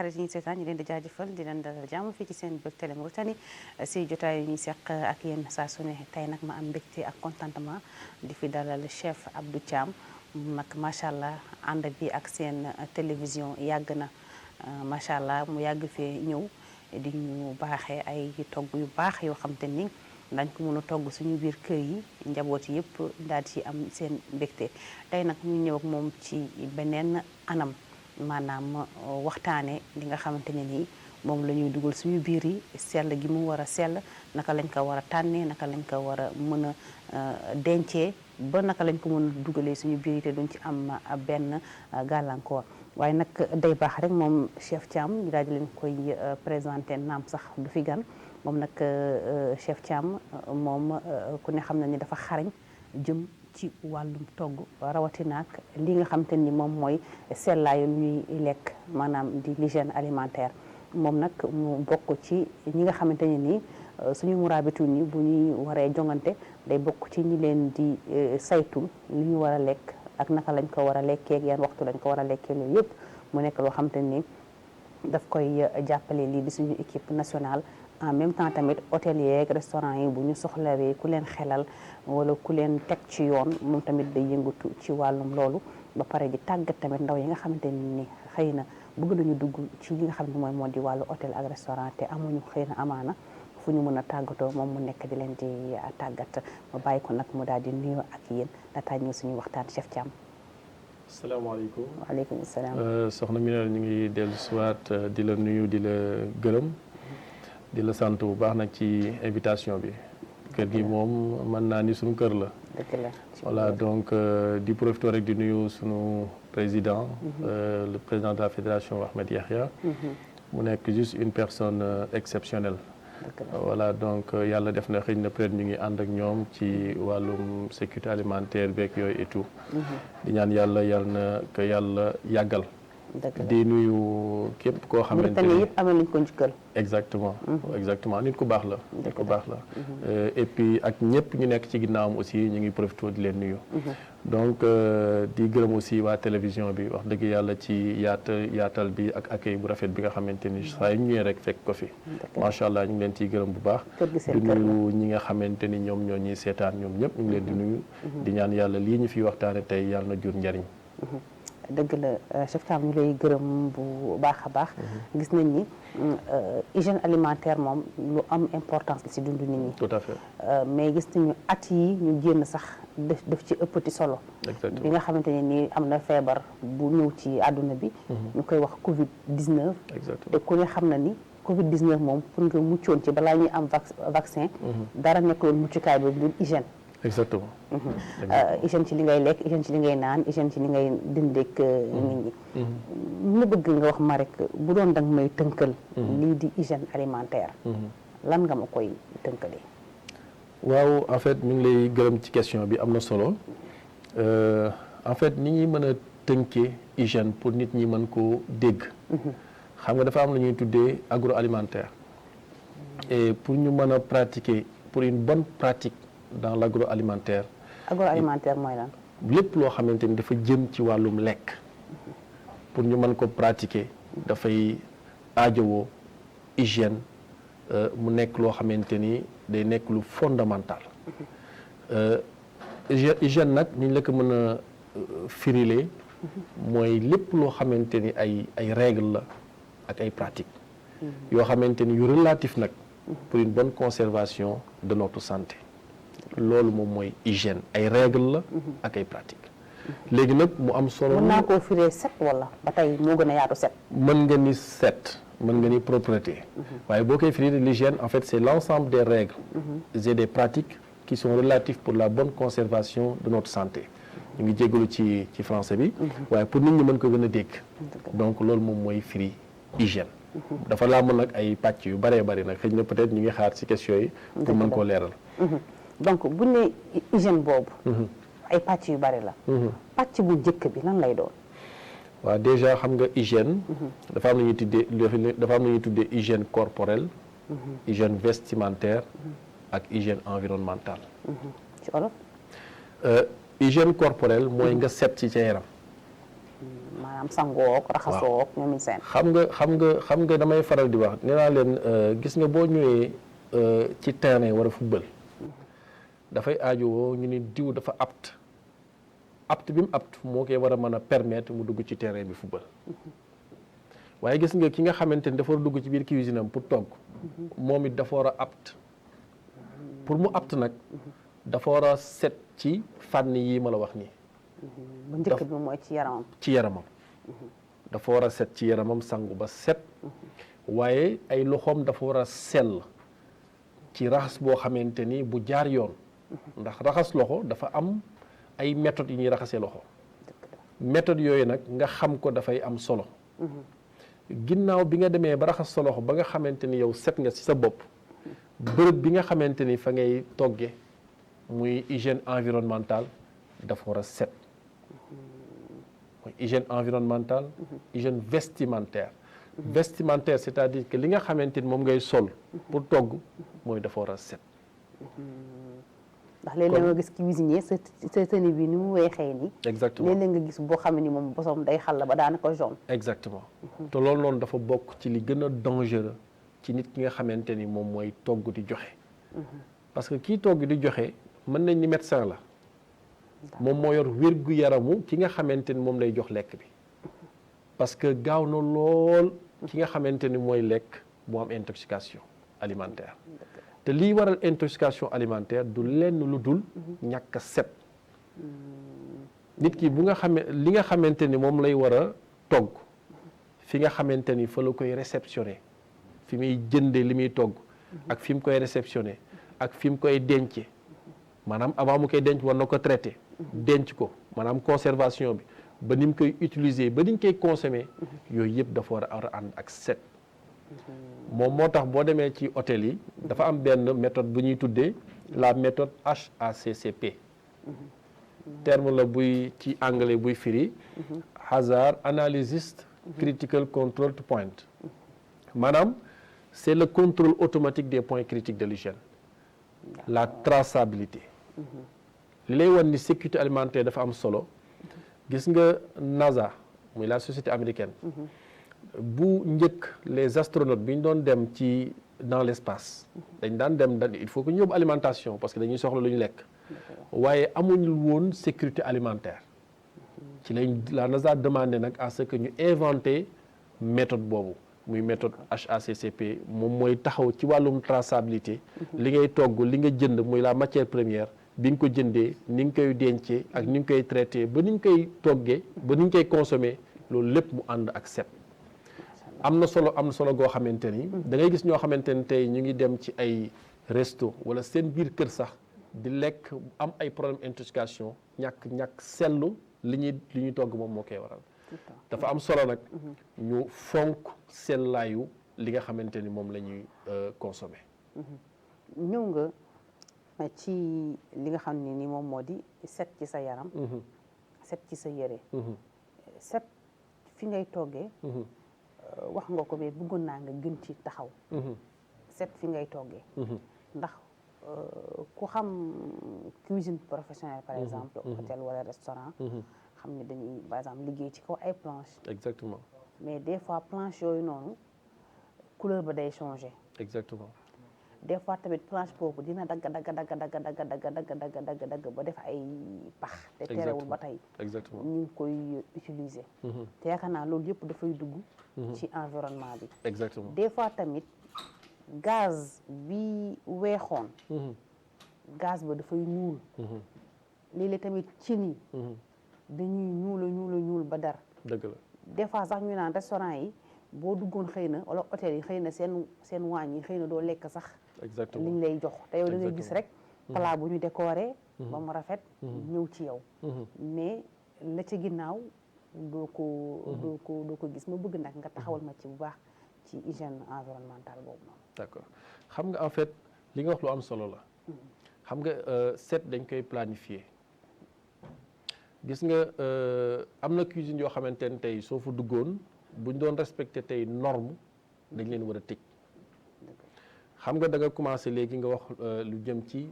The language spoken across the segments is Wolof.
xarit yi ñu seetaan ñu leen di jaajëfal di leen dalal jàmm fii ci seen Buzz Télé Mauritanie si jotaay yu ñuy seq ak yéen saa su ne tey nag ma am mbégte ak contentement di fi dalal chef Abdou Thiam nag macha allah ànd bi ak seen télévision yàgg na macha allah mu yàgg fee ñëw di ñu baaxee ay togg yu baax yoo xam te ni dañ ko mën a togg suñu biir kër yi njaboot yëpp daal ci am seen mbégte tey nag ñu ñëw ak moom ci beneen anam maanaam waxtaane li nga xamante ne nii moom la ñuy dugal suñu biir yi sell gi mu war a sell naka lañ ko war a tànnee naka lañ ko war a mën a dencee ba naka lañ ko mën a dugalee suñu biir yi te duñ ci am benn gàllankoor waaye nag day baax rek moom chef Thiam ñu daal di leen koy présenté naam sax du fi gan moom nag chef Thiam moom ku ne xam na ni dafa xarañ jëm ci wàllum togg rawatina ak li nga xamante ni moom mooy sellaayu lu ñuy lekk maanaam di l'hygiène alimentaire moom nag mu bokk ci ñi nga xamante ne nii suñu muraabitu ni bu ñuy waree jongante day bokk ci ñi leen di saytu li ñu war a lekk ak naka lañ ko war a lekkee ak yan waxtu lañ ko war a lekkee loolu yëpp mu nekk loo xamante ni daf koy jàppale lii di suñu équipe nationale en même temps tamit hôtelier ak restaurant yi bu ñu soxlawee ku leen xelal wala ku leen teg ci yoon moom tamit day yëngatu ci wàllum loolu ba pare di tàggat tamit ndaw yi nga xamante ni xëy na bëgg nañu dugg ci li nga xam ne mooy moo di wàllu hôtel ak restaurant te amuñu xëy na amaana fu ñu mën a tàggatoo moom mu nekk di leen di tàggat ma bàyyi ko nag mu daal di nuyoo ak yéen laataa ñëw suñu waxtaan chef Thiam. salaamaaleykum. waaleykum salaam. soxna Minel ñu ngi dellu siwaat di la nuyu di la gërëm. di la sant bu baax nag ci invitation bi. kër gi moom mën naa ni suñu kër la. dëgg la voilà donc di profiter rek di nuyu suñu président. le président de la fédération Ahmed Yahya. mu nekk juste une personne exceptionnelle. voilà donc yàlla def na xëy na peut-être ñu ngi ànd ak ñoom ci wàllum sécurité alimentaire beeg yooyu et tout. di ñaan yàlla na ko yàlla yàggal. di nuyu képp koo xamante ni yëpp amee nañu ko njukkal. exactement exactement nit ku baax la. nit ku baax la et puis ak ñëpp ñu nekk ci ginnaawam aussi ñu ngi profité di leen nuyu. donc di gërëm aussi waa télévision bi wax dëgg yàlla ci yaatal bi ak accueil bu rafet bi nga xamante ni saa yu ñëwee rek fekk ko fi. macha allah ñu ngi leen ciy gërëm bu baax. di nuyu ñi nga xamante ni ñoom ñoo ñuy seetaan ñoom ñëpp ñu ngi leen di nuyu. di ñaan yàlla lii ñu fi waxtaane tey yàlla na jur njariñ. dëgg la chef Thiam ñu lay gërëm bu baax a baax. gis nañ ni hygiène alimentaire moom lu am importance la si dundu nit ñi. tout à fait. mais gis nañu at yi ñu génn sax def ci ëppati solo. exactement bi nga xamante ne nii am na feebar bu ñëw ci àdduna bi. ñu koy wax Covid 19. exactement te ku ne xam na ni Covid 19 moom pour nga muccoon ci balaa ñuy am vaccin. dara nekkul muccukaay boobu lu hygiène. exactement. hygiène ci li ngay lekk hygiène ci li ngay naan hygiène ci li ngay dindeek nit ñi. mu bëgg nga wax ma rek bu doon danga may tënkal. lii di hygiène alimentaire. lan nga ma koy tënkalee. waaw en fait ñu ngi lay gërëm ci question bi am na solo en fait ni ñuy mën a tënkee hygiène pour nit ñi mën koo dégg. xam nga dafa am lu ñuy tuddee agroalimentaire. et pour ñu mën a pratiquer pour une bonne pratique. dans l'agroalimentaire. agroalimentaire mooy lan. lépp loo xamante ni dafa jëm ci wàllum lekk. pour ñu mën ko pratiquer dafay aajowoo hygiène mu nekk loo xamante ni day nekk lu fondamental. hygiène nag ni ñu la ko mën a firilee. mooy lépp loo xamante ni ay règles la ak ay pratiques. yoo xamante ni yu relatif nag. pour une bonne conservation de notre santé. loolu moom mooy hygiène ay règles la ak ay pratiques. léegi nag mu am solo. mën naa koo firee set wala ba tey moo gën a yaatu set. mën nga ni set mën nga ni propreté. waaye boo koy firee l'hygiène en fait c'est l'ensemble des règles. et des pratiques qui sont relatives pour la bonne conservation de notre santé. ñu ngi jégalu ci français bi. waaye pour nit ñi mën ko gën a dégg. donc loolu moom mooy firi hygiène. dafa laa mën nag ay pàcc yu bëree bëri nag xëy na peut-être ñu ngi xaar ci questions yi. pour mën koo leeral. donc bu ñu nee hygiène boobu. ay pàcc yu bari la. pàcc bu njëkk bi lan lay doon. waaw déjà xam nga hygiène. dafa am lu ñuy tuddee hygiène corporelle. hygiène vestimentaire. ak hygiène environnementale. ci olof. hygiène corporelle mooy nga set ci sa yaram. maanaam sangook raxasook ñoom it seen. xam nga damay faral di wax nee naa leen gis nga boo ñëwee ci terrain war a football dafay aajowoo ñu ni diw dafa apte bi mu apte moo koy war a mën a permettre mu dugg ci terrain bi football waaye gis nga ki nga xamante ni dafa war a dugg ci biir cuisine am pour togg moom it dafa war a apte pour mu apte nag dafa war a set ci fànn yi ma la wax nii. bu njëkk bi mooy ci yaramam. ci yaramam dafa war a set ci yaramam sangu ba set waaye ay loxoom dafa war a sell ci raxas boo xamante ni bu jaar yoon ndax raxas loxo dafa am ay méthodes yi ñuy raxasee loxo méthodes yooyu nag nga xam ko dafay am solo ginnaaw bi nga demee ba raxas sa loxo ba nga xamante ni yow set nga ci sa bopp bërëb bi nga xamante ni fa ngay togge muy hygiène environnementale dafa war a set mooy hygiène environnementale hygiène vestimentaire c'est-à-dire que li nga xamante ni moom ngay sol pour togg mooy dafa war a set ndax léeg-léeg nga gis cuisinier sa tenue bi ni mu weexee nii. exactement léeg-léeg nga gis boo xam ne ni moom bosom day xàll ba daanaka jaune. exactement te loolu noonu dafa bokk ci li gën a dangereux ci nit ki nga xamante ni moom mooy togg di joxe parce que kii togg di joxe mën nañ ni médecin la moom moo yor wér-gu-yaramu ki nga xamante ni moom lay jox lekk bi parce que gaaw na lool ki nga xamante ni mooy lekk bu am intoxication alimentaire te lii waral intoxication alimentaire du lenn lu dul ñàkk a set nit ki bu nga xamee li nga xamante ni moom lay war a togg fi nga xamante ni fa la koy réceptionné fi muy jëndee li muy togg ak fi mu koy réceptionné ak fi mu koy dencee maanaam avant mu koy denc war na ko traité denc ko maanaam conservation bi ba ni mu koy utiliser ba ni ñu koy consommer yooyu yëpp dafa war a ànd ak set moom moo tax boo demee ci hôtel yi dafa am benn méthode bu ñuy tuddee la méthode HACCP terme la buy ci anglais buy firi Hazard Analysis Critical Control Point maanaam c'est le contrôle automatique des points critiques de l'hygiène la traçabilité li lay wan ni sécurité alimentaire dafa am solo gis nga NASA muy la société américaine bu njëkk les astronautes bi ñu doon dem ci dans l'espace dañ daan dem il faut que ñu yóbbu alimentation parce que dañuy soxla lu ñu lekk waaye amuñu woon sécurité alimentaire ci lañ la NASA demandé nag à ce que ñu inventé méthode boobu muy méthode HACCP moom mooy taxaw ci wàllum traçabilité li ngay togg li nga jënd muy la matière première bi nga ko jëndee ni nga koy dencee ak ni nga koy traité ba ni nga koy toggee ba ni nga koy consommé loolu lépp mu ànd ak set am na solo goo xamante ni da ngay gis ñoo xamante ni tey ñu ngi dem ci ay resto wala seen biir kër sax di lekk am ay problème intoxication ñàkk sellu li ñuy togg moom moo koy waral dafa am solo nag ñu fonk sellaayu li nga xamante ni moom la ñuy consommer ñëw nga ci li nga xam ne ni moom moo di set ci sa yaram set ci sa yére set fi ngay toggee wax nga ko mais bëggoon naa nga gën ci taxaw set fi ngay toggee ndax ku xam cuisine professionnelle par exemple hôtel wala restaurant xam ne dañuy par exemple liggéey ci kaw ay planche exactement mais des fois planche yooyu noonu couleur ba day changer exactement des fois tamit planche boobu dina dagg ba def ay pax te terewul ba tey exactement ñu ngi koy utiliser te yaakaar naa loolu yëpp dafay dugg ci environnement bi exactement des fois tamit gaz bi weexoon gaz ba dafay ñuul léeg-léeg tamit cin yi dañuy ñuul ba dar dëgg la des fois sax ñu naan restaurant yi boo duggoon xëy na wala hôtel yi xëy na seen waañ yi xëy na doo lekk sax exactement liñ lay jox te yow da ngay gis rek plat bu ñu décoré ba mu rafet ñëw ci yow mais la ci ginnaaw doo ko gis ma bëgg nag nga taxawal ma ci bu baax ci hygiène environnementale boobu noonu d'accord xam nga en fait li nga wax lu am solo la xam nga set dañ koy planifier gis nga am na cuisine yoo xamante ne tey soo fa duggoon buñ doon respecté tey norme dañ leen war a tëj xam nga da nga commencé léegi nga wax lu jëm ci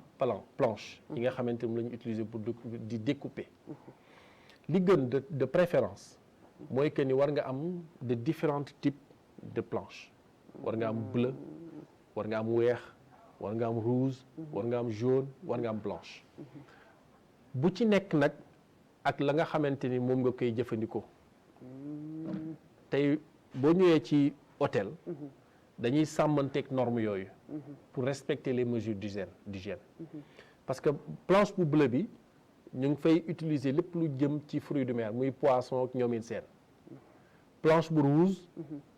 planche yi nga xamante ne la ñu utiliser pour di découper li gën de préférence mooy que ni war nga am de différents types de planches. war nga am bleu, war nga am weex, war nga am rouge, war nga am jaune, war nga am blanche. bu ci nekk nag ak la nga xamante ni moom nga koy jëfandikoo. tey boo ñëwee ci hôtel. dañuy sàmmanteeg normes yooyu. pour respecter les mesures d'hygiène. parce que planche bu bleu bi ñu ngi fay utiliser lépp lu jëm ci fruits de mer muy poisson ak ñoomin seen. planche bu rouge.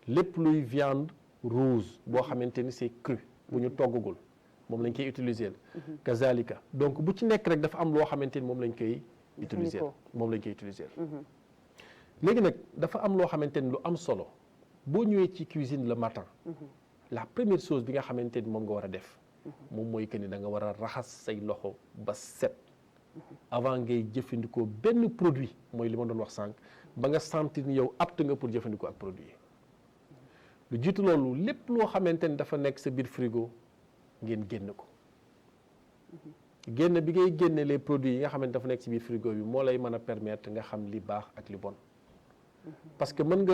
lépp luy viande rouge boo xamante ni c'est cru bu ñu toggagul moom lañ koy utiliser. kazalika donc bu ci nekk rek dafa am loo xamante ni moom lañ koy utiliser léegi nag dafa am loo xamante ni lu am solo boo ñëwee ci cuisine le matin. la première chose bi nga xamante ni moom nga war a def. moom mooy que ni da nga war a raxas say loxo ba set. avant ngay jëfandikoo benn produit mooy li ma doon wax sànq ba nga sentir ni yow apte nga pour jëfandikoo ak produit yi. lu jiitu loolu lépp loo xamante ni dafa nekk sa biir frigo ngeen génn ko. génn bi ngay génne les produits yi nga xamante dafa nekk ci biir frigo bi moo lay mën a permettre nga xam li baax ak li bon. parce que mën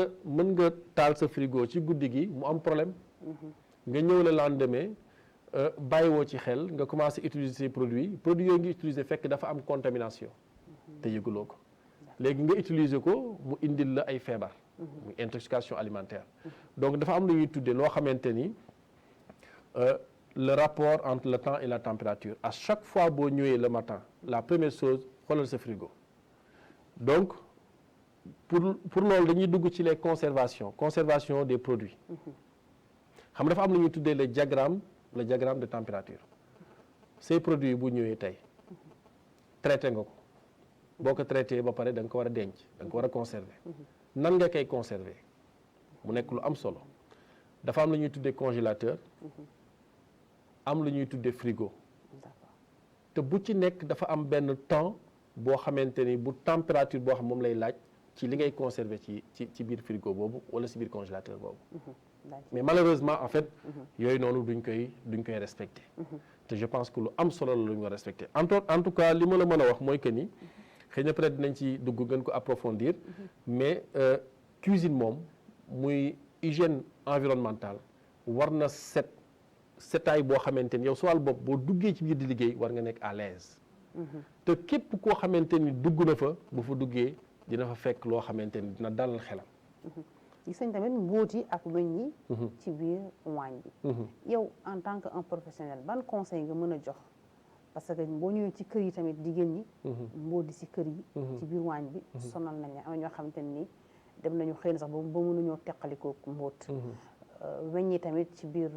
nga taal sa frigo ci guddi gi mu am problème. nga ñëw le lendemain bàyyiwoo ci xel nga commencé utiliser ces produits yooyu ngi utiliser fekk dafa am contamination. te yëguloo ko. léegi nga utiliser ko mu indil la ay feebar. muy intoxication alimentaire. donc dafa am lu ñuy tuddee loo xamante ni le rapport entre le temps et la température à chaque fois boo ñëwee le matin la première chose xoolal sa frigo. donc pour loolu dañuy dugg ci les conservation des produits. xam dafa am lu ñuy tuddee le diagramme de température. ces produits bu ñëwee tey traité nga ko boo ko traité ba pare da nga ko war a denc da nga ko war a conserver. nan nga koy conserver mu nekk lu am solo dafa am lu ñuy tuddee congélateur. am lu ñuy tuddee frigo. te bu ci nekk dafa am benn temps boo xamante ni bu température boo xam moom lay laaj ci li ngay conserver ci biir frigo boobu wala ci biir congélateur boobu. mais malheureusement en fait. yooyu noonu duñ koy respecter. te je pense que lu am solo la lu ñu war respecter en tout cas li ma la mën a wax mooy que ni xëy na peut-être dinañ ci dugg gën ko approfondir. mais cuisine moom muy hygiène environnementale war na setaay boo xamante ni yow su wàllu bopp boo duggee ci biir di liggéey war nga nekk à l'aise. te képp koo xamante ni dugg na fa bu fa duggee dina fa fekk loo xamante ni dina dalal xelam. gis nañ tamit mbóot yi ak weñ yi. ci biir waañ bi. yow en tant que un professionnel ban conseil nga mën a jox parce que boo ñëwee ci kër yi tamit jigéen ñi. mbóot yi ci kër yi. ci biir waañ bi. sonal nañ am ñoo xamante ni dem nañu xëy na sax ba mënuñoo teqalikoo mbóot. weñ yi tamit ci biir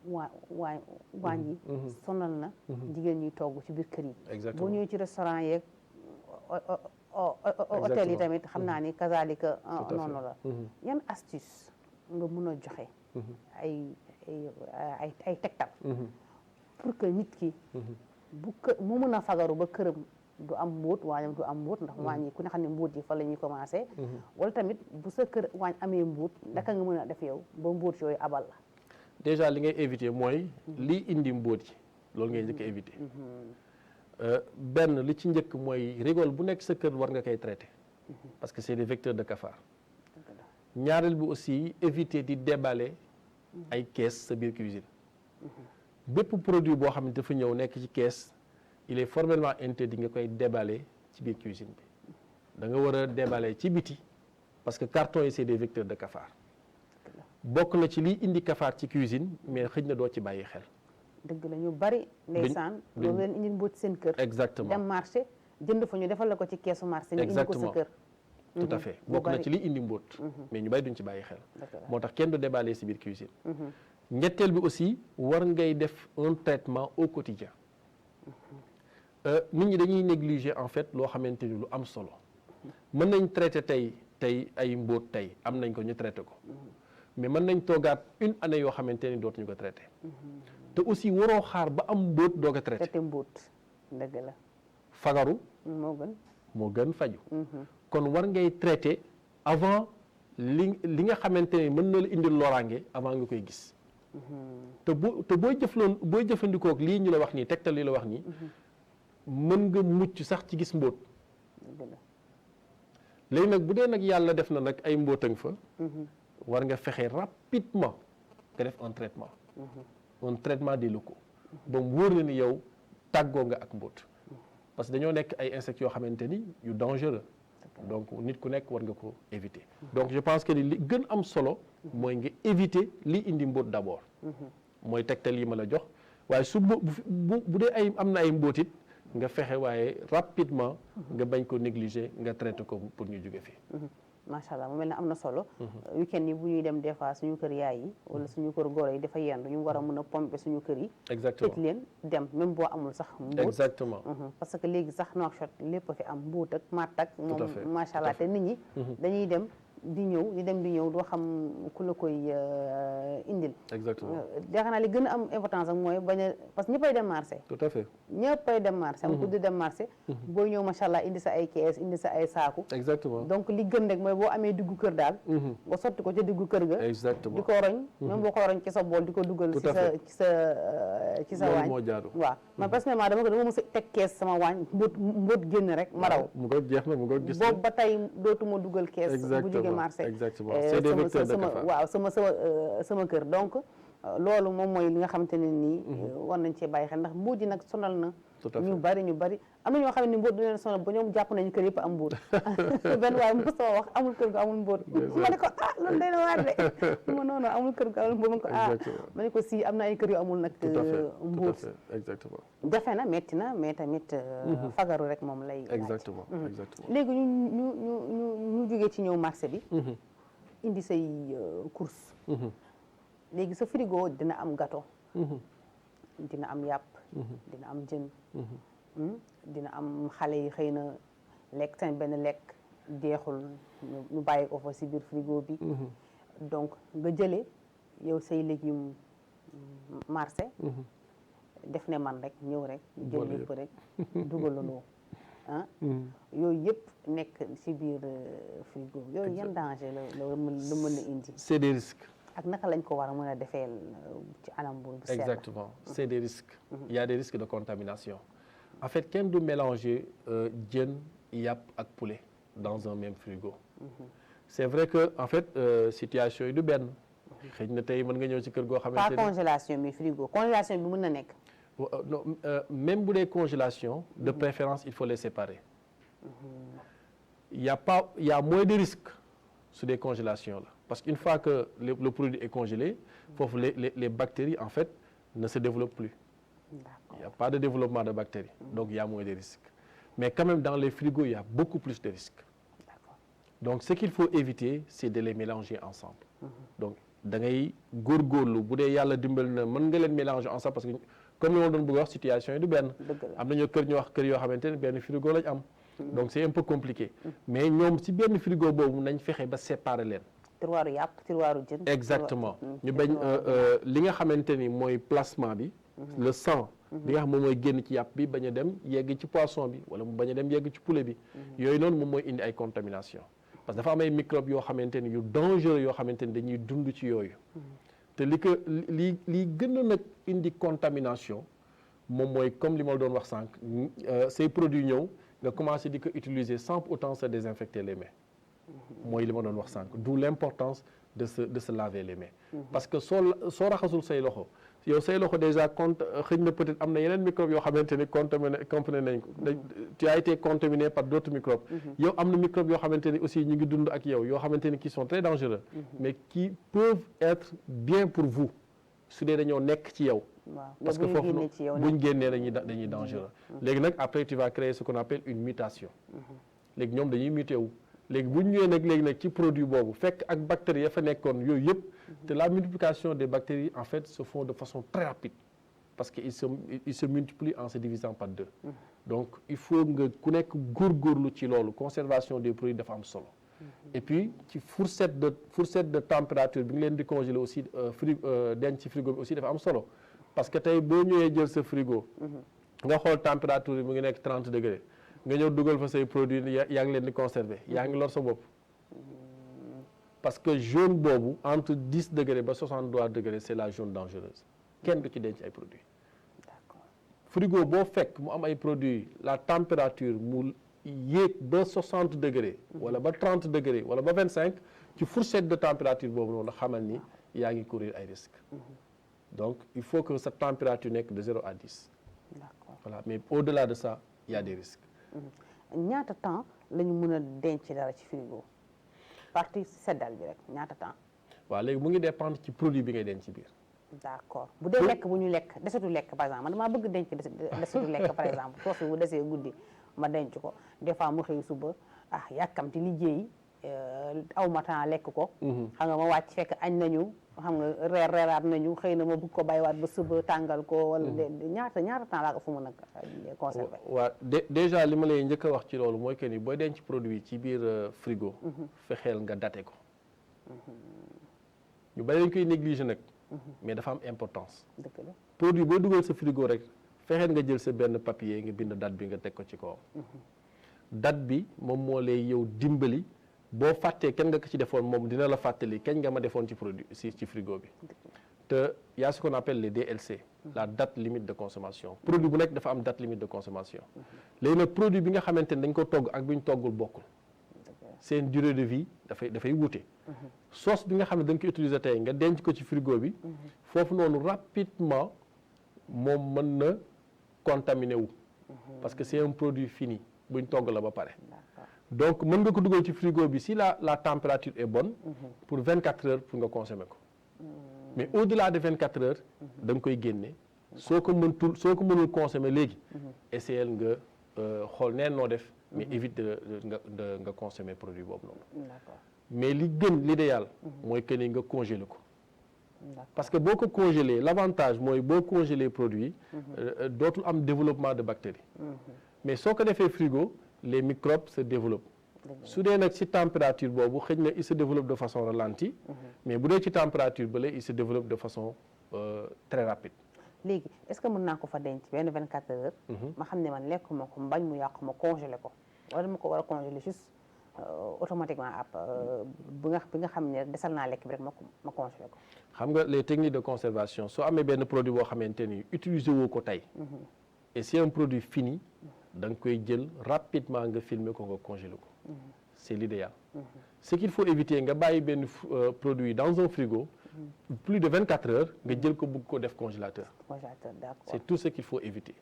waañ yi. sonal na. jigéen ñi togg ci biir kër yi. boo ñëwee ci restaurant yeeg hôtel yi tamit xam naa ni kazalika noonu la. yan astuce nga mën a joxe. ay tegtal. pour que nit ki. mu mën a fagaru ba këram du am mbóot waañam du am mbóot ndax waañ yi ku ne xam ne mbóot yi fa la ñuy commencé. wala tamit bu sa kër waañ amee mbóot ndaka nga mën a def yow ba mbóot yooyu abal la. déjà li ngay éviter mooy. lii indi mbóot yi loolu ngay njëkk a éviter. benn li ci njëkk mooy rigole bu nekk sa kër war nga koy traiter. parce que c'est des vecteurs de cafard. ñaareel bi aussi éviter di déballer ay caisse sa biir cuisine. bépp produit boo xam ne dafa ñëw nekk ci caisse il est formellement interdit nga koy déballer ci biir cuisine bi. da nga war a déballer ci biti parce que carton yi c'est des vecteurs de cafard. bokk na ci liy indi cafard ci cuisine mais xëj na doo ci bàyyi xel. dëgg la ñu bari ndeysaan doo leen indi mbóot seen kër. exactement dem marché jënd fa ñu defal la ko ci keesu marché. ñu indi ko sa kër. tout à fait bokk na ci li indi mbóot. mais ñu bari duñ ci bàyyi xel. moo tax kenn du déballer ci biir cuisine. ñetteel bi aussi war ngay def un traitement au quotidien. nit ñi dañuy négliger en fait loo xamante ni lu am solo. mën nañ traiter tey ay mbóot tey am nañ ko ñu traiter ko. mais mën nañ toogaat une année yoo xamante ni dootuñu ko traiter. te aussi waroo xaar ba am mbóot doo ko traiter. traiter mbóot dëgg la. fagaru. moo gën faju. kon war ngay traiter avant li nga xamante ni mën na la indil loraange avant nga koy gis. te booy jëfandikoo ak lii ñu la wax nii tegtal li la wax nii. mën nga mucc sax ci gis mbóot. léegi nag bu dee nag yàlla def na nag ay mbóotang fa war nga fexe rapidement nga def un traitement des locaux ba mu wóor na ni yow tàggoo nga ak mbóot parce que dañoo nekk ay insectes yoo xamante ni yu dangereux donc nit ku nekk war nga ko éviter donc je pense que li gën am solo mooy nga éviter li indi mbóot d'abord mooy tegtal yi ma la jox waaye su bu dee ay am na ay mbóot it nga fexe waaye rapidement nga bañ ko négliger nga traité ko pour ñu jóge fi macha allah mu mel ne am na solo week-end yi bu ñuy dem des fois suñu kër yaay yi wala suñu kër góor yi dafa yendu ñu war a mën a pomper suñu kër yi exactement tëj leen dem même boo amul sax mbóot exactement parce que léegi sax Nouakchott lépp a fi am mbóot ak matt ak Tout à fait, moom macha allah te nit ñi dañuy dem di ñëw doo xam ku la koy indil exactement yaakaar naa li gën a am importance ak mooy bañ a parce que ñëppay dem marché tout à fait ñëppay dem marché am ku di dem marché booy ñëw macha allah indi sa ay kees indi sa ay saaku exactement donc li gën rek mooy boo amee diggu kër daal nga sotti ko ca diggu kër ga exactement di ko roñ même boo ko roñ ci sa bool di ko dugal Tout à ci sa loolu waañ moo jaadu waaw man personnellement dama mës a teg kees sama waañ mbóot génn rek ma raw mu ko jeex na mu ko gis boobu ba tey dootuma dugal kees bu jógee marché exactement c'est des vecteurs de cafard waaw sama kër donc loolu moom mooy li nga xamante ne nii war nañ cee bàyyi xel ndax mbóot yi nag sonal na ñu bari am na ñoo xam ne mbóot du leen sonal ba ñoom jàpp nañu kër yëpp am mbóot benn waaye mu sama wax amul kër gu amul mbóot ma ne ko loolu day na waar de ma noonu amul kër gu amul mbóot ma ne ko ma ne ko si am na ay kër yu amul nag mbóot exactement jafe na metti na mais tamit fagaru rek moom lay exactement léegi ñu jógee ci ñëw marché bi indi say course léegi sa frigo dina am gâteau dina am yàpp dina am jën dina am xale yi xëy na lekk tamit benn lekk jeexul ñu bàyyi ko fa si biir frigo bi donc nga jële yow say légumes marché def ne man rek ñëw rek jël yëpp rek dugalaloo yooyu yëpp nekk ci biir frigo yooyu yan danger la mën a indi c'est des risques ak naka lañ ko war a mën a defee ci anam bu sell exactement c'est des risques il y a des risques de contamination en fait kenn du mélanger jën yàpp ak poulet dans un même frigo c'est vrai que en fait situation yi du benn xëy na tey mën nga ñëw ci kër goo xamante pas congélation mais frigo congélation bi mën na nekk non même bu dee congélation de préférence il faut les séparer il y a moins de risques sur des congélations là parce qu'une fois que le produit est congelé foofu les bactéries en fait ne se développent plus il n'y a pas de développement de bactéries donc il y a moins de risques mais quand même dans les frigos il y a beaucoup plus de risques donc ce qu'il faut éviter c'est de les mélanger ensemble donc da ngay góorgóorlu bu dee yàlla dimbal na mën nga leen mélanger ensemble parce que comme ni ma doon bëgg a wax situation yi du benn am nañoo kër yoo xamante ne benn frigo lañ am donc c'est un peu compliqué mais ñoom si benn frigo boobu nañ fexe ba séparer leen tiroiru yàpp tiroiru jën exactement ñu bañ li nga xamante ni mooy plasma bi le sang bi nga xam moom mooy génn ci yàpp bi bañ a dem yegg ci poisson bi wala mu bañ a dem yegg ci poulet bi yooyu noonu moom mooy indi ay contamination parce que dafa am ay microbes yoo xamante ni yu dangereux yoo xamante ni dañuy dund ci yooyu te li gën a nag indi contamination moom mooy comme li ma doon wax sànq say produits ñëw nga commencé di ko utiliser sans pour autant se désinfecter les mains mooy li ma doon wax sànq d'où l'importance de se laver les mains parce que soo raxasul say loxo yow say loxo déjà xëy na peut-être am na yeneen microbes yoo xamante ni contaminé nañ ko tu as été contaminé par d'autres microbes yow am na microbes yoo xamante ni aussi ñu ngi dund ak yow yoo xamante ni qui sont très dangereux mais qui peuvent être bien pour vous su dee dañoo nekk ci yow parce que foofu buñ génnee dañuy dangereux léegi nag après tu vas créer ce qu'on appelle une mutation léegi ñoom dañuy muté wu léegi bu ñu ñëwee nag léegi nag ci produit boobu fekk ak bactéries ya fa nekkoon yooyu yëpp te la multiplication des bactéries en fait se font de façon très rapide parce que ils se multiplient en se divisant par 2 donc il faut nga ku nekk góorgóorlu ci loolu conservation des produits dafa am solo et puis ci fourchette de température bi nga leen di congeler aussi denc ci frigo bi aussi dafa am solo parce que tey boo ñëwee jël sa frigo nga xool température bi mu ngi nekk 30 degrés nga ñëw dugal fa say produits yaa ngi leen di conserver yaa ngi lor sa bopp parce que jaune boobu entre 10 degrés ba 63 degrés c'est la jaune dangereuse kenn du ci denc ay produits frigo boo fekk mu am ay produits la température mu yéeg ba 60 degrés wala ba 30 degrés wala ba 25 ci fourchette de température boobu noonu xamal ni yaa ngi courir ay risques. Donc il faut que sa température nekk de 0 à 10. D'accord. Voilà, mais au-delà de ça il y a des risques. ñaata temps la ñu mën a denc dara ci frigo partie seddal bi rek ñaata temps. waaw léegi mu ngi dépendre ci produit bi ngay denc ci biir. D'accord bu dee lekk bu ñu lekk desetu lekk par exemple man damaa bëgg denc desetu lekk par exemple soosu bu desee guddi ma denc ko des fois mu xëy suba yàkkamti liggéey aw ma temps lekk ko. xam nga ma wàcc fekk añ nañu xam nga reeraat nañu xëy na ma bëgg ko bàyyiwaat ba suba tàngal ko wala ñaata temps laa ko fu mën a conserver. waaw déjà li ma lay njëkk a wax ci loolu mooy que ni booy denc produit ci biir frigo. fexeel nga daté ko. ñu bari dañ koy négliger nag. mais dafa am importance. dëgg la produit boo dugal sa frigo rek fexeel nga jël sa benn papier nga bind date bi nga teg ko ci kawam. date bi moom moo lay yow dimbali boo fàttee kenn nga ko ci defoon moom dina la fàttali kañ nga ma defoon ci produit ci frigo bi. te y a ce qu'on appelle les DLC. la date limite de consommation. produit bu nekk dafa am date limite de consommation. léegi nag produit bi nga xamante ne dañ ko togg ak bi ñu toggul bokkul. seen durée de vie dafay wute. sauce bi nga xam ne da nga ko utiliser tey nga denc ko ci frigo bi. foofu noonu rapidement moom mën na contaminé wu. parce que c'est un produit fini buñ togg la ba pare. donc mën nga ko dugal ci frigo bi si la température est bonne. pour 24 heures pour nga consommer ko. mais au-delà de 24 heures. da nga koy génne. soo ko mënul consommer léegi. essayel nga xool neen noo def. mais évite nga consommer produit boobu noonu. D'accord. mais li gën l'idéal mooy que ni nga congeler ko. parce que boo ko congeler l'avantage mooy boo congeler produit dootul am développement de bactéries. mais soo ko defee frigo les microbes se développent. su dee nag ci température boobu xëy na il se développe de façon ralentie. mais bu dee ci température bële il se développe de façon très rapide. léegi est-ce que mën naa ko fa denc benn 24 heures. ma xam ne man lekkuma ko bañ mu yàqu ma congelé ko wala ma ko war a congelé juste automatiquement bi nga xam ne desal naa lekk bi rek ma congelé ko. xam nga les techniques de conservation soo amee benn produit boo xamante ni utiliser woo ko tey. et c'est un produit fini. da nga koy jël rapidement nga filmer ko nga congelé ko. c'est l'idéal. ce qu'il faut éviter nga bàyyi benn produit dans un frigo. plus de 24 heures nga jël ko bëgg ko def congélateur. Congélateur, d'accord. C'est tout ce qu'il faut éviter.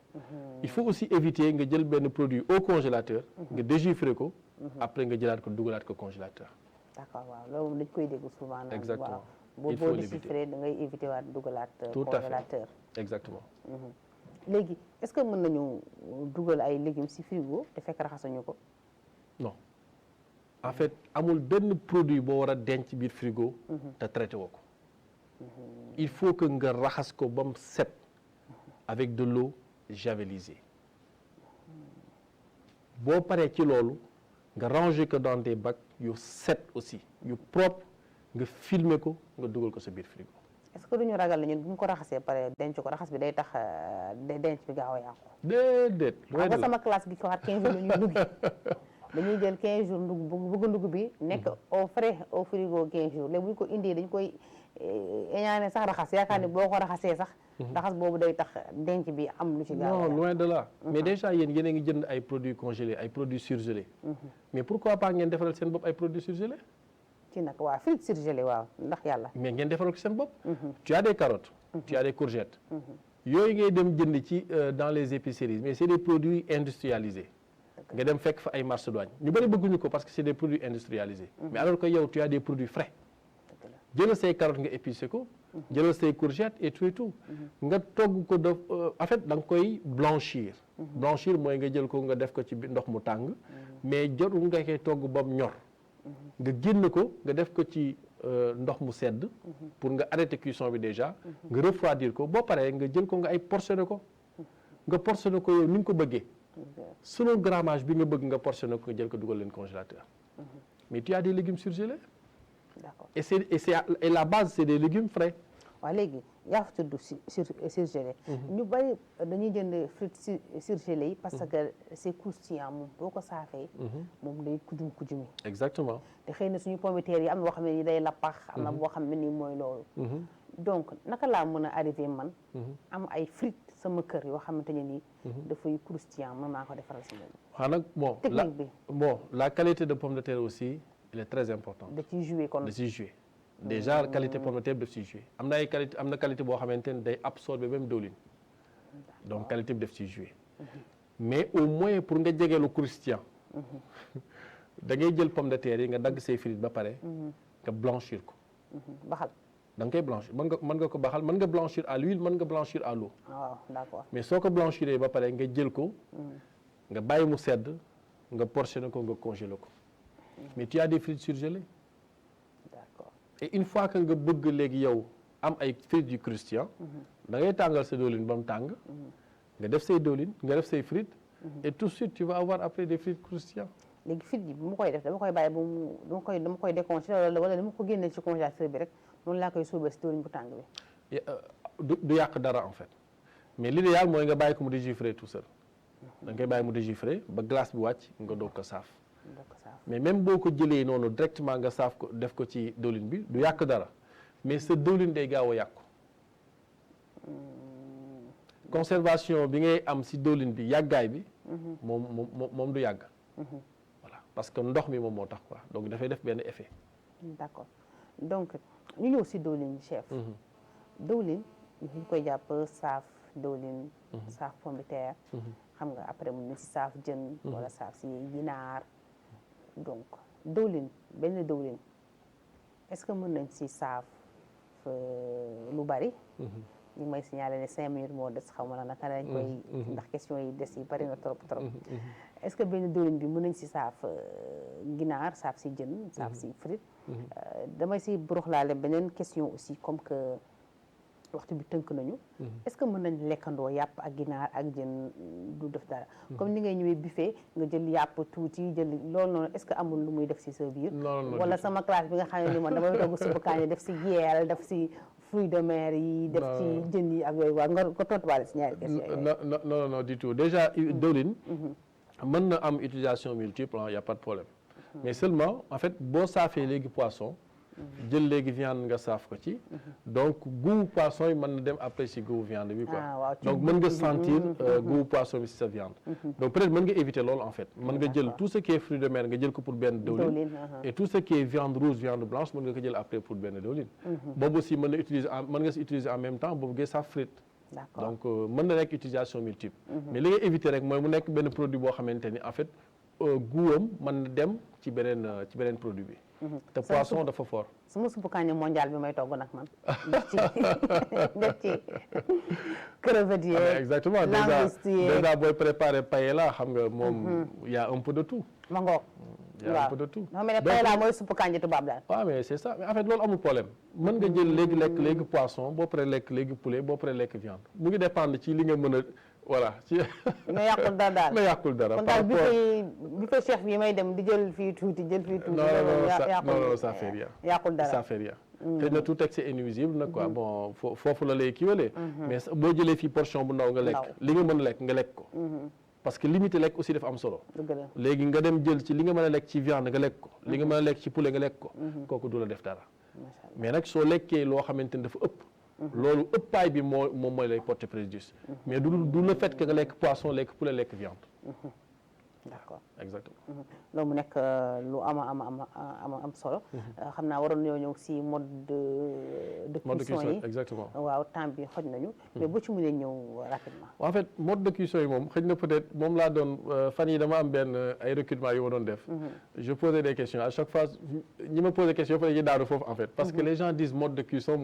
Il faut aussi éviter nga jël benn produit au congélateur. nga déchiffrer ko. après nga jëlaat ko dugalaat ko congélateur. D'accord waaw loolu dañ koy dégg souvent. exactement waaw boo déchiffrer da ngay éviter waat dugalaat. tout à congélateur. fait exactement. léegi est-ce que mën nañu dugal ay légumes ci frigo te fekk raxasuñu ko. non en fait amul benn produit boo war a denc biir frigo. te traité woo ko. il faut que nga raxas ko ba mu set avec de l'eau javelisée boo paree ci loolu nga ranger ko dans des bacs yu set aussi yu propre nga filmer ko nga dugal ko sa biir frigo. est-ce que duñu ragal ñun bu ñu ko raxasee pare denc ko raxas bi day tax denc bi gaaw a yàqu. déedéet. xam nga sama classe gi ko waxaat 15 jours la ñuy dugg dañuy jël 15 jours bëgg ndugg bi nekk au frais au frigo 15 jours léegi bu ñu ko indee dañ koy ñaane sax raxas yaakaar ni boo ko raxasee sax. raxas boobu day tax denc bi am lu ci gaaw. non loin de là. mais déjà yéen a ngi jënd ay produits congelés ay produits surgelés. mais pourquoi pas ngeen defaral seen bopp ay produits surgelés. ci nag waaw frites surgelées waaw ndax yàlla. mais ngeen defaral ko seen bopp. tu as des carottes. tu as des courgettes. yooyu ngay dem jënd ci dans les épiceries mais c'est des produits industrialisés. nga dem fekk fa ay marché douane ñu bëri bëgguñu ko parce que c'est des produits industrialisés. mais alors que yow tu as des produits frais. jëlal say carottes nga épicé ko. jëlal say courgettes et tout et tout. nga togg ko def en fait da nga koy blanchir. blanchir mooy nga jël ko nga def ko ci ndox mu tàng. mais jarul nga koy togg ba mu ñor. nga génn ko nga def ko ci ndox mu sedd. pour nga arrêter cuisson bi déjà. nga refroidir ko boo paree nga jël ko nga ay portionné ko. nga portionné ko yow ni nga ko bëggee. selon grammage bi nga bëgg nga portionné ko nga jël ko dugal leen congélateur. mais tu as des légumes surgelés. d'accord et la base c'est des légumes frais. waaw léegi yaa fa tudd surgelé. ñu bari dañuy jënd frites surgelées yi parce que c'est croustillant moom boo ko saafee. moom day kujum. exactement. te xëy na suñu pomme de terre yi am na boo xam ne ni day lappax. am na boo xam ne ni mooy loolu. donc naka laa mën a arrivé man. am ay frites sama kër yoo xamante ne nii dafay croustillant mën naa ko defaral si ñoom. waaw nag technique bi la qualité de pomme de terre aussi elle est très importante. da ciy joué kon da ciy joué déjà qualité pomme de terre daf ciy joué am na qualité boo xamante ne day absorber même diwlin donc qualité bi daf ciy joué mais au moins pour nga jege lu croustillant da ngay jël pomme de terre yi nga dagg say frites ba pare nga blanchir ko. baxal da nga koy blanchir mën nga ko baxal mën nga blanchir à l'huile mën nga blanchir à l'eau. waaw d'accord. mais soo ko blanchiree ba pare nga jël ko nga bàyyi mu sedd nga portionné ko nga congelé ko mais tu as des frites surgelées. d'accord. et une fois que nga bëgg léegi yow am ay frites yu croustillant da ngay tàngal sa diwlin ba mu tàng nga def say diwlin nga def say frites et tout de suite tu vas avoir après des frites croustillantes. léegi frites yi bu ma koy def dama koy bàyyi ba mu dama koy décongelé wala dama ko génne ci congélateur bi rek noonu laa koy suubee si diwlin bu tàng bi. du yàq dara en fait mais l'idéal mooy nga bàyyi ko mu dégifler tout seul da nga koy bàyyi mu dégifler ba glace bi wàcc nga doog ko saaf. mais même boo ko jëlee noonu directement nga saaf ko def ko ci diwlin bi du yàq dara mais sa diwlin day gaaw a yàqu. conservation bi ngay am si diwlin bi yàggaay bi. moom du yàgg. voilà parce que ndox mi moom moo tax quoi donc dafay def benn effet. d'accord donc ñu ñëw si diwlin chef. diwlin ñu koy jàpp saaf diwlin. saaf pomme de terre. xam nga après mu ñu si saaf jën. wala saaf si ginaar. donc benn diwlin est-ce que mën nañ si saaf lu bari. ñu may signalé ne 5 minutes moo des xaw ma la naka lañ koy. ndax question yi des yi bari na trop. est-ce que benn diwlin bi mën nañ si saaf ginaar saaf si jën. saaf si frite. damay si buruxlaale beneen question aussi comme que waxtu bi tënk nañu. est-ce que mën nañ lekkandoo yàpp ak ginaar ak jën du def dara. comme ni ngay ñëwee buffet nga jël yàpp tuuti jël loolu noonu est-ce que amul lu muy def si sa biir. wala sama classe bi nga xam ne ni man damay togg suppu kànja def si yeel def si fruits de mer yi. def ci jën yi ak yooyu waa nga ko tontuwaale si ñaari question yooyu. non du tout déjà diwlin mën na am utilisation multiple y a pas de problème. mais seulement en fait boo saafee léegi poisson. jël léegi viande nga saaf ko ci. donc goût poisson yi mën na dem après si goût viande bi quoi. donc mën nga sentir goût poisson bi si sa viande. donc peut-être mën nga éviter loolu en fait. mën nga jël tout ce qui est fruits de mer nga jël ko pour benn diwlin. et tout ce qui est viande rouge viande blanche mën nga ko jël après pour benn diwlin. boobu aussi mën nga si utiliser en même temps boobu ngay saaf frite. d'accord donc mën na nekk utilisation multiple. mais li ngay éviter rek mooy mu nekk benn produit boo xamante ni en fait goût am mën na dem ci beneen produit bi. te poisson dafa fort. sama suppu kànja mondial bi may togg nag man. def ci crevettes yeeg. exactement déjà booy préparer paella xam nga moom y a un peu de tout. ma ngoog. y a un peu de tout. non mais paella mooy suppu kànja tubaab daal. waaw mais c'est ça mais en fait loolu amul problème. mën nga jël léegi poisson boo paree lekk léegi poulet boo paree lekk viande mu ngi dépendre ci li nga mën a voilà ci. mais yàqul dara daal mais yàqul dara. kon daal bi fa chef bi may dem di jël fii tuuti jël fii tuuti. non ça fait rien. yàqul dara ça fait rien. xëy na tout excès est nuisible nag quoi bon foofu la lay kiiwalee. mais boo jëlee fii portion bu ndaw nga lekk. li nga mën a lekk nga lekk ko. parce que limité lekk aussi dafa am solo. léegi nga dem jël ci li nga mën a lekk ci viande nga lekk ko. li nga mën a lekk ci poulet nga lekk ko. kooku du la def dara. mais nag soo lekkee loo xamante ni dafa ëpp. loolu ëppaay bi moom mooy lay porter préjudice. mais du le fait que nga lekk poisson lekk poulet lekk viande. d'accord exactement. loolu mu nekk lu am solo. xam naa waroon ñëw si mode de cuisson yi exactement. waaw temps bi xoj nañu. mais bu ci mënee ñëw rapidement. en fait mode de cuisson yi moom xëy na peut-être moom laa doon fan yi dama am benn ay recrutement yu ma doon def. je posais des questions à chaque fois ñi ma posé question dañuy daanu foofu en fait. parce que les gens disent mode de cuisson.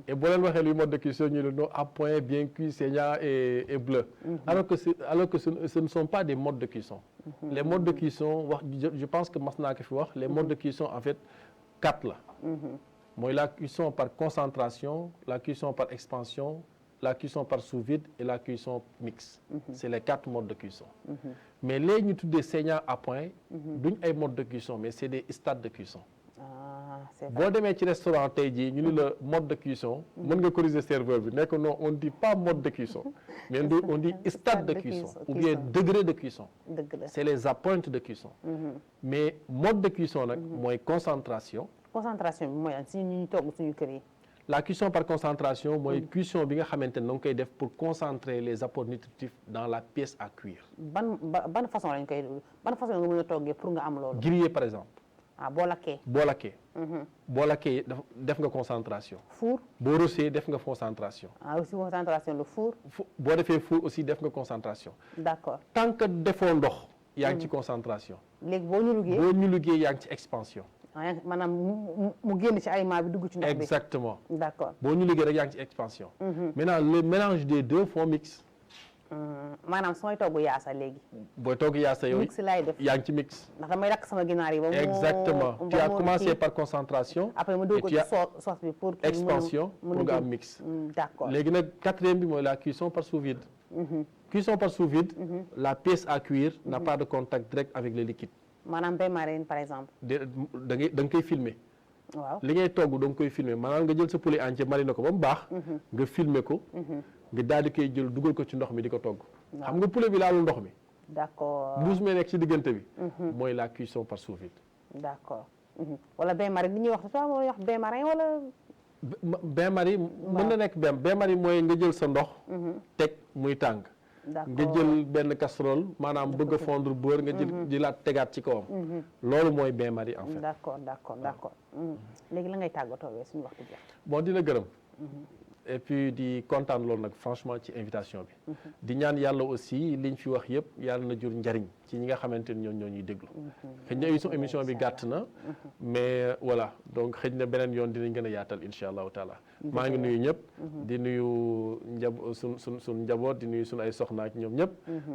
et boo leen waxee luy mode de cuisson ñu ne non à point bien cuit saignant et bleu. alors que ce ne sont pas des modes de cuisson. Les modes de cuisson je pense que mas naa ko fi wax les modes de cuisson en fait 4 la. mooy la cuisson par concentration la cuisson par expansion la cuisson par sous-vide et la cuisson mixte. c'est les 4 modes de cuisson. mais léegi ñu tuddee saignant à point. duñ ay modes de cuisson mais c'est des stades de cuisson. boo demee ci restaurant tey jii ñu ni la mode de cuisson. mën nga corriger serveur bi nekk non on dit pas mode de cuisson. mais on dit stade de cuisson ou bien degré de cuisson. c'est les appointes de cuisson. mais mode de cuisson nag mooy concentration. concentration bi mooy si ñu togg suñu kër yi. la cuisson par concentration mooy cuisson bi nga xamante ne da nga koy def pour concentrer les apports nutritifs dans la pièce à cuire. ban façon lañ koy ban façon nga mën a toggee pour nga am loolu. grillé par exemple. boo lakkee. boo lakkee def nga concentration. four. boo rossee def nga concentration. aussi concentration le four. boo defee four aussi def nga concentration. d'accord tant que defoo ndox. yaa ngi ci concentration. léegi boo ñu liggéey yaa ngi ci expansion. maanaam mu génn ci aliment bi dugg ci ndox bi. exactement. d'accord boo ñu liggéey rek yaa ngi ci expansion. maintenant le mélange des deux font mix. maanaam su may togg yaasa léegi. booy togg yaasa yow mix laay def yaa ngi ci mix. ndax damay lakk sama ginaar yi ba mu. exactement tu as commencé par concentration. après mu dugg ko ci sauce bi pour. expansion pour nga am mix. d'accord léegi nag quatrième bi mooy la cuisson par sous vide. Cuisson par sous vide. La pièce à cuire n'a pas de contact direct avec le liquide. maanaam bain marin par exemple. da nga koy filmer. waaw li ngay togg da nga koy filmer maanaam nga jël sa poulet entier mariner ko ba mu baax. nga filmer ko. nga daal di koy jël dugal ko ci ndox mi di ko togg. xam nga poulet bi laalul ndox mi. d'accord mbuus mi nekk ci diggante bi. mooy la cuisson par sous vide. d'accord wala bain marin li ñuy wax dafa mooy wax bain marin wala. bain marin mën na nekk bain marin mooy nga jël sa ndox. teg muy tàng. nga jël benn casserole maanaam bëgg a fondre beurre nga jëlaat tegaat ci kawam. loolu mooy bain marin en fait. d'accord léegi la ngay tàggatoo suñu waxtu jeex. bon dina gërëm. et puis di kontaan loolu nag franchement ci invitation bi. di ñaan yàlla aussi liñ fi wax yëpp yàlla na jur njariñ ci ñi nga xamante ni ñoo ñuy déglu. xëy na émission bi gàtt na. mais voilà donc xëy na beneen yoon dinañ gën a yaatal incha allahu taala. maa ngi nuyu ñëpp. di nuyu sun njaboot di nuyu sun ay soxna ak ñoom ñëpp.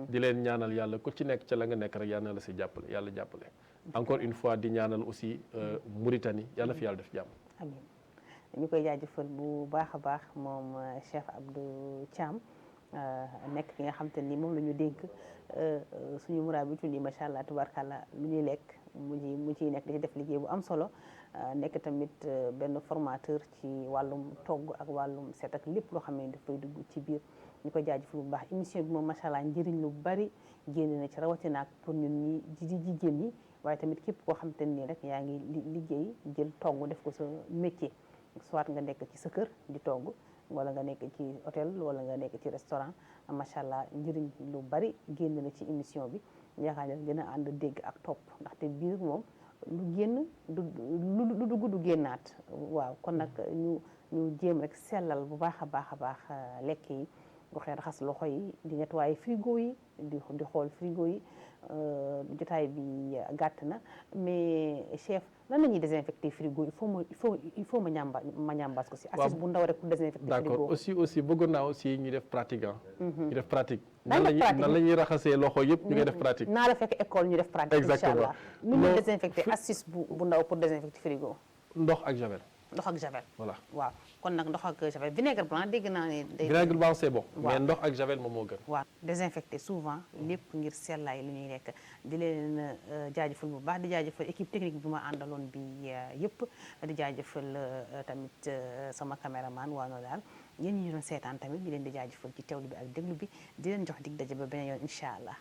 di leen ñaanal yàlla ku ci nekk ca la nga nekk rek yàlla na la si jàppale yàlla jàppale. encore une fois di ñaanal aussi Mauritanie yàlla na fi yàlla def jàmm. amiin ñu koy jaajëfal bu baax a baax moom Chef Abdou Thiam nekk ki nga xam te ni moom la ñu dénk suñu muraabitu ni macha allah tubarkalla lu ñuy lekk mu ciy nekk di ci def liggéey bu am solo nekk tamit benn formateur ci wàllum togg ak wàllum set ak lépp loo xam ne dafay dugg ci biir ñu koy jaajëfal bu baax émission bi moom macha allah njëriñ lu bari génn na ci rawatina ak pour ñun ñi jigéen ñi waaye tamit képp koo xam te ni rek yaa ngi liggéey jël togg def ko sa métier. soit nga nekk ci sa kër di togg wala nga nekk ci hôtel wala nga nekk ci restaurant macha allah njëriñ lu bari génn na ci émission bi yaakaar ne gën a ànd dégg ak topp ndaxte biir moom lu génn lu dugg du génnaat waaw kon nag ñu jéem rek sellal bu baax a baax lekk yi waxee raxas loxo yi di nettoyer frigo yi di xool frigo yi jotaay bi gàtt na mais chef nan la ñuy désinfecter frigo il faut ma ñambaas ko si assise bu ndaw rek pour désinfecter frigo. d'accord aussi bëggoon naa aussi ñu def pratique ñu def pratique nan la ñuy raxasee loxo yëpp ñu ngi def pratique naa la fekk école ñu def pratique incha allah nu ñuy désinfecter assise bu ndaw pour désinfecter frigo. ndox ak javel. voilà waaw kon nag ndox ak javel vinaigre blanc dégg naa ne. vinaigre blanc c'est bon. mais ndox ak javel moom moo gën. waaw désinfecté souvent lépp ngir sellaay li ñuy lekk di leen jaajëfal bu baax di jaajëfal équipe technique bi ma àndaloon bi yëpp di jaajëfal tamit sama caméraman waano daal yéen ñi doon seetaan tamit di leen di jaajëfal ci teewlu bi ak déglu bi di leen jox dig daje ba beneen yoon incha allah.